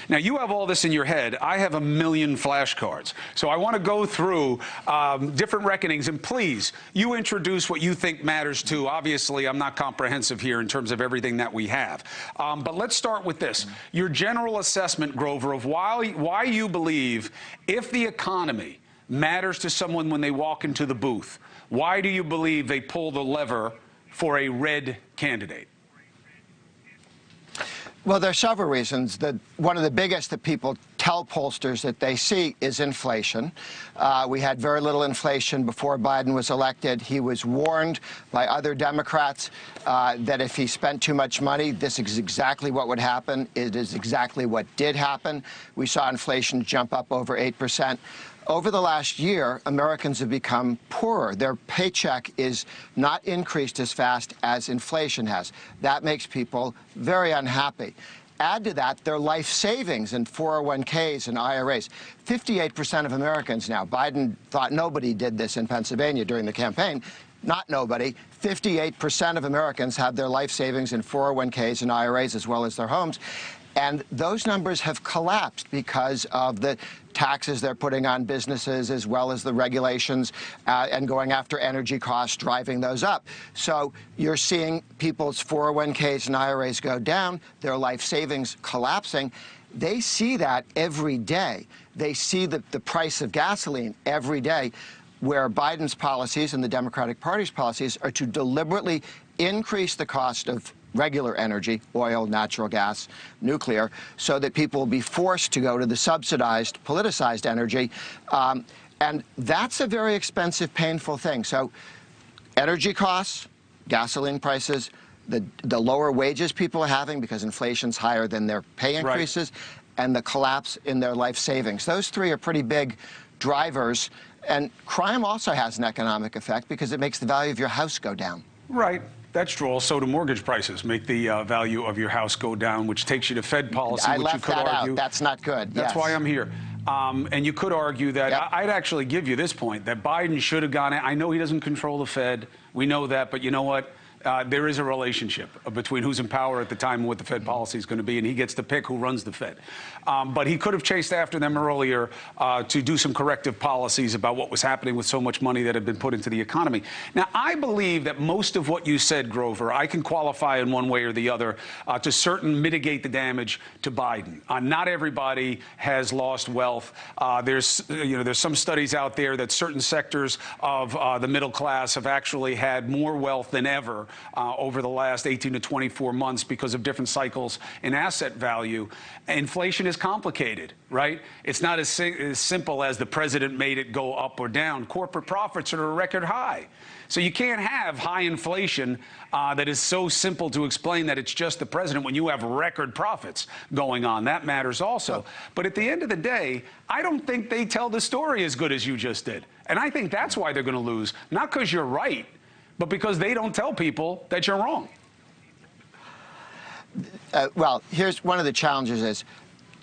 Now, you have all this in your head. I have a million flashcards. So I want to go through different reckonings. And please, you introduce what you think matters too. Obviously, I'm not comprehensive here in terms of everything that we have. But let's start with this. Your general assessment, Grover, of why you believe if the economy matters to someone when they walk into the booth, why do you believe they pull the lever for a red candidate? Well, there are several reasons. One of the biggest that people tell pollsters that they see is inflation. We had very little inflation before Biden was elected. He was warned by other Democrats that if he spent too much money, this is exactly what would happen. It is exactly what did happen. We saw inflation jump up over 8%. Over the last year, Americans have become poorer. Their paycheck is not increased as fast as inflation has. That makes people very unhappy. Add to that their life savings in 401ks and IRAs. 58% of Americans now, Biden thought nobody did this in Pennsylvania during the campaign. Not nobody. 58% of Americans have their life savings in 401ks and IRAs as well as their homes. And those numbers have collapsed because of the taxes they're putting on businesses as well as the regulations and going after energy costs, driving those up. So you're seeing people's 401ks and IRAs go down, their life savings collapsing. They see that every day. They see the price of gasoline every day, where Biden's policies and the Democratic Party's policies are to deliberately increase the cost of regular energy, oil, natural gas, nuclear, so that people will be forced to go to the subsidized, politicized energy. And that's a very expensive, painful thing. So energy costs, gasoline prices, the lower wages people are having because inflation's higher than their pay increases, and the collapse in their life savings. Those three are pretty big drivers. And crime also has an economic effect because it makes the value of your house go down. Right. That's true. Also, do mortgage prices make the value of your house go down, which takes you to Fed policy, which you could argue. That's not good. That's why I'm here. And you could argue that I'd actually give you this point, that Biden should have gone in. I know he doesn't control the Fed. We know that. But you know what? There is a relationship between who's in power at the time and what the Fed policy is going to be, and he gets to pick who runs the Fed. But he could have chased after them earlier to do some corrective policies about what was happening with so much money that had been put into the economy. Now, I believe that most of what you said, Grover, I can qualify in one way or the other to mitigate the damage to Biden. Not everybody has lost wealth. There's some studies out there that certain sectors of the middle class have actually had more wealth than ever over the last 18 to 24 months because of different cycles in asset value. Inflation is complicated, right? It's not as simple as the president made it go up or down. Corporate profits are at a record high. So you can't have high inflation that is so simple to explain that it's just the president when you have record profits going on. That matters also. But at the end of the day, I don't think they tell the story as good as you just did. And I think that's why they're going to lose, not because you're right, but because they don't tell people that you're wrong. Well, here's one of the challenges is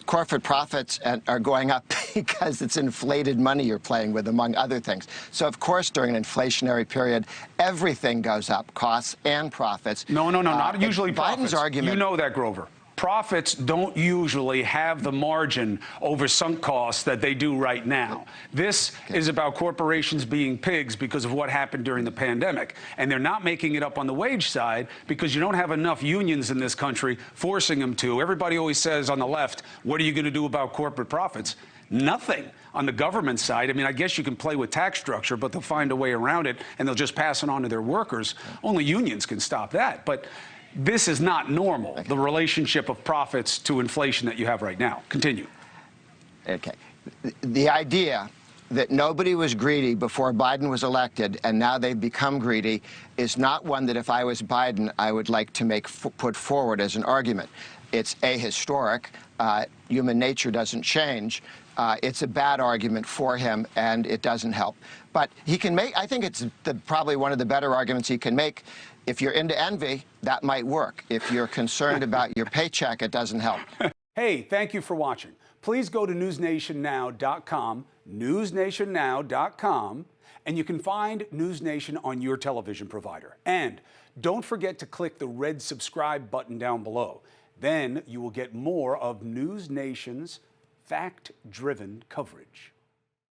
corporate profits are going up because it's inflated money you're playing with, among other things. So, of course, during an inflationary period, everything goes up, costs and profits. No, not usually profits. Biden's argument, you know that, Grover. Profits don't usually have the margin over sunk costs that they do right now. This is about corporations being pigs because of what happened during the pandemic. And they're not making it up on the wage side because you don't have enough unions in this country forcing them to. Everybody always says on the left, what are you going to do about corporate profits? Nothing. On the government side, I mean, I guess you can play with tax structure, but they'll find a way around it and they'll just pass it on to their workers. Only unions can stop that. But this is not normal, the relationship of profits to inflation that you have right now. Continue. Okay. The idea that nobody was greedy before Biden was elected and now they've become greedy is not one that if I was Biden, I would like to put forward as an argument. It's ahistoric. Human nature doesn't change. It's a bad argument for him, and it doesn't help. But he can make, I think it's probably one of the better arguments he can make. If you're into envy, that might work. If you're concerned about your paycheck, it doesn't help. Hey, thank you for watching. Please go to newsnationnow.com, newsnationnow.com, and you can find News Nation on your television provider. And don't forget to click the red subscribe button down below. Then you will get more of News Nation's fact-driven coverage.